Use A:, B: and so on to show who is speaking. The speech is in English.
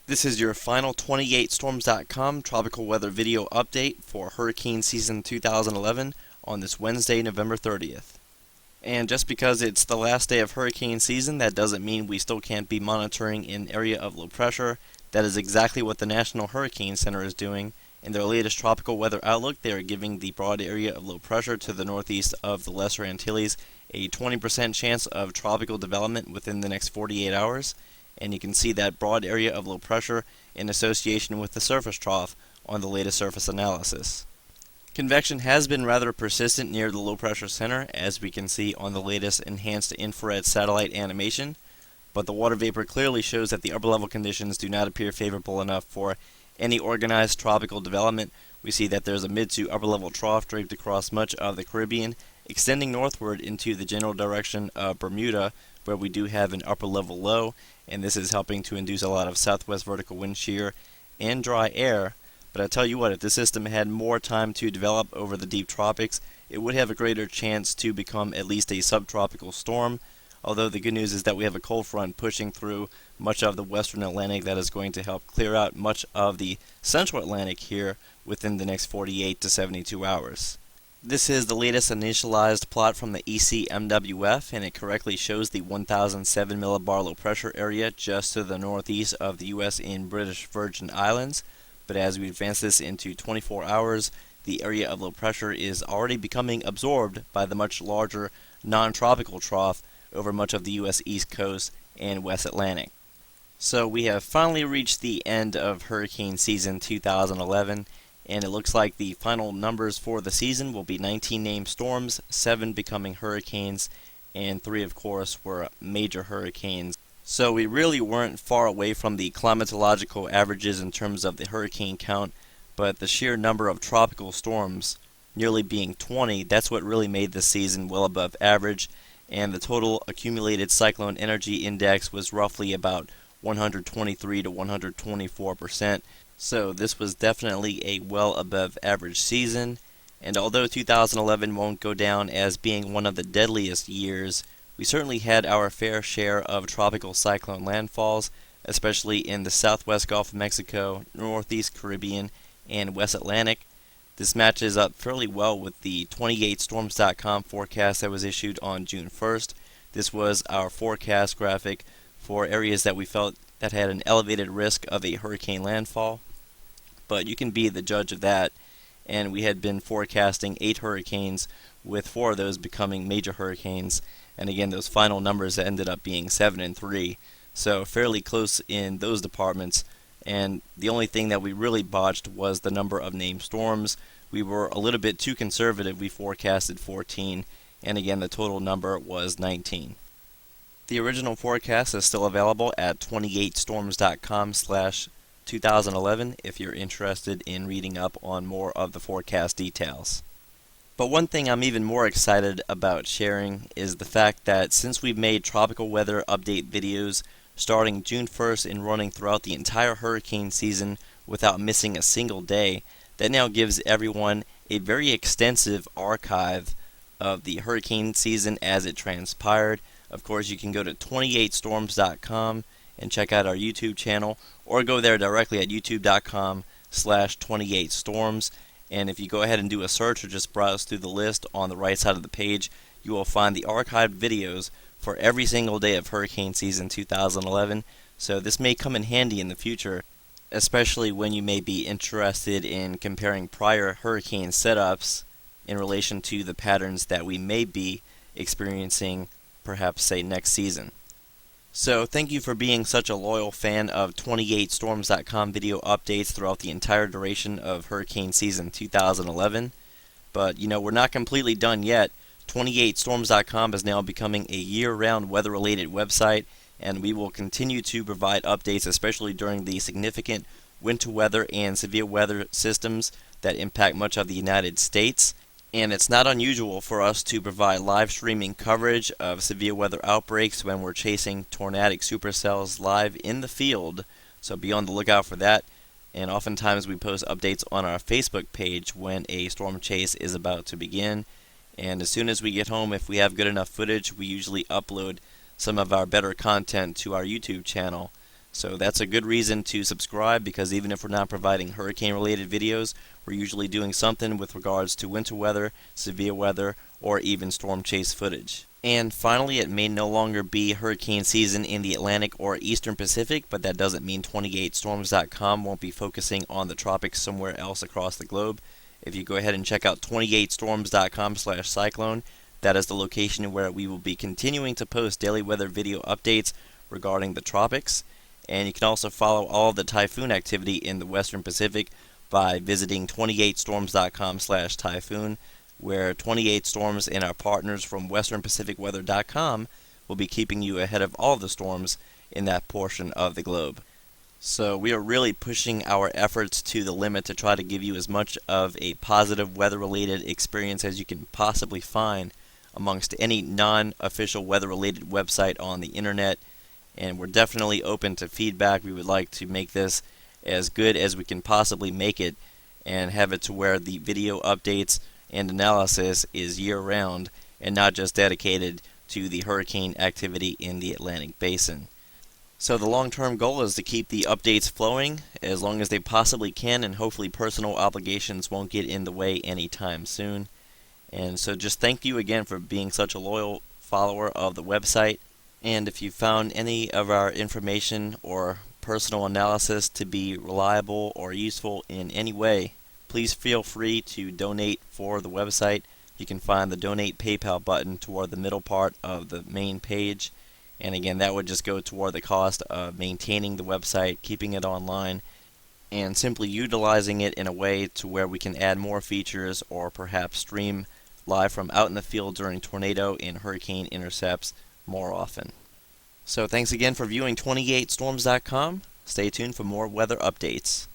A: This is your final 28storms.com tropical weather video update for hurricane season 2011 on this Wednesday, November 30th. And just because it's the last day of hurricane season, that doesn't mean we still can't be monitoring an area of low pressure. That is exactly what the National Hurricane Center is doing. In their latest tropical weather outlook, they are giving the broad area of low pressure to the northeast of the Lesser Antilles a 20% chance of tropical development within the next 48 hours. And you can see that broad area of low pressure in association with the surface trough on the latest surface analysis. Convection has been rather persistent near the low pressure center, as we can see on the latest enhanced infrared satellite animation, but the water vapor clearly shows that the upper level conditions do not appear favorable enough for any organized tropical development. We see that there's a mid to upper level trough draped across much of the Caribbean, extending northward into the general direction of Bermuda, where we do have an upper level low, and this is helping to induce a lot of southwest vertical wind shear and dry air. But I tell you what, if this system had more time to develop over the deep tropics, it would have a greater chance to become at least a subtropical storm. Although the good news is that we have a cold front pushing through much of the western Atlantic that is going to help clear out much of the central Atlantic here within the next 48 to 72 hours. This is the latest initialized plot from the ECMWF, and it correctly shows the 1007 millibar low pressure area just to the northeast of the U.S. in British Virgin Islands. But as we advance this into 24 hours, the area of low pressure is already becoming absorbed by the much larger non-tropical trough over much of the U.S. East Coast and West Atlantic. So we have finally reached the end of hurricane season 2011. And it looks like the final numbers for the season will be 19 named storms, 7 becoming hurricanes, and 3 of course were major hurricanes. So we really weren't far away from the climatological averages in terms of the hurricane count, but the sheer number of tropical storms nearly being 20, that's what really made this season well above average, and the total accumulated cyclone energy index was roughly about 123 to 124%. So this was definitely a well above average season, and although 2011 won't go down as being one of the deadliest years, we certainly had our fair share of tropical cyclone landfalls, especially in the southwest Gulf of Mexico, northeast Caribbean, and West Atlantic. This matches up fairly well with the 28storms.com forecast that was issued on June 1st. This was our forecast graphic for areas that we felt that had an elevated risk of a hurricane landfall. But you can be the judge of that, and we had been forecasting 8 hurricanes, with 4 of those becoming major hurricanes, and again those final numbers ended up being 7 and 3, so fairly close in those departments. And the only thing that we really botched was the number of named storms. We were a little bit too conservative. We forecasted 14, and again the total number was 19. The original forecast is still available at 28storms.com/2011 if you're interested in reading up on more of the forecast details. But one thing I'm even more excited about sharing is the fact that since we've made tropical weather update videos starting June 1st and running throughout the entire hurricane season without missing a single day, that now gives everyone a very extensive archive of the hurricane season as it transpired. Of course, you can go to 28storms.com and check out our YouTube channel, or go there directly at youtube.com/28storms. And if you go ahead and do a search or just browse through the list on the right side of the page, you will find the archived videos for every single day of hurricane season 2011. So this may come in handy in the future, especially when you may be interested in comparing prior hurricane setups in relation to the patterns that we may be experiencing, perhaps say next season. So thank you for being such a loyal fan of 28storms.com video updates throughout the entire duration of hurricane season 2011. But you know, we're not completely done yet. 28storms.com is now becoming a year-round weather-related website, and we will continue to provide updates, especially during the significant winter weather and severe weather systems that impact much of the United States. And it's not unusual for us to provide live streaming coverage of severe weather outbreaks when we're chasing tornadic supercells live in the field, so be on the lookout for that. And oftentimes we post updates on our Facebook page when a storm chase is about to begin. And as soon as we get home, if we have good enough footage, we usually upload some of our better content to our YouTube channel. So that's a good reason to subscribe, because even if we're not providing hurricane related videos, we're usually doing something with regards to winter weather, severe weather, or even storm chase footage. And finally, it may no longer be hurricane season in the Atlantic or Eastern Pacific, but that doesn't mean 28storms.com won't be focusing on the tropics somewhere else across the globe. If you go ahead and check out 28storms.com/cyclone, that is the location where we will be continuing to post daily weather video updates regarding the tropics. And you can also follow all of the typhoon activity in the Western Pacific by visiting 28storms.com/typhoon, where 28 Storms and our partners from westernpacificweather.com will be keeping you ahead of all of the storms in that portion of the globe. So we are really pushing our efforts to the limit to try to give you as much of a positive weather-related experience as you can possibly find amongst any non-official weather-related website on the internet. And we're definitely open to feedback. We would like to make this as good as we can possibly make it and have it to where the video updates and analysis is year-round and not just dedicated to the hurricane activity in the Atlantic Basin. So the long-term goal is to keep the updates flowing as long as they possibly can, and hopefully personal obligations won't get in the way anytime soon. And so just thank you again for being such a loyal follower of the website. And if you found any of our information or personal analysis to be reliable or useful in any way, please feel free to donate for the website. You can find the Donate PayPal button toward the middle part of the main page. And again, that would just go toward the cost of maintaining the website, keeping it online, and simply utilizing it in a way to where we can add more features or perhaps stream live from out in the field during tornado and hurricane intercepts more often. So thanks again for viewing 28storms.com. Stay tuned for more weather updates.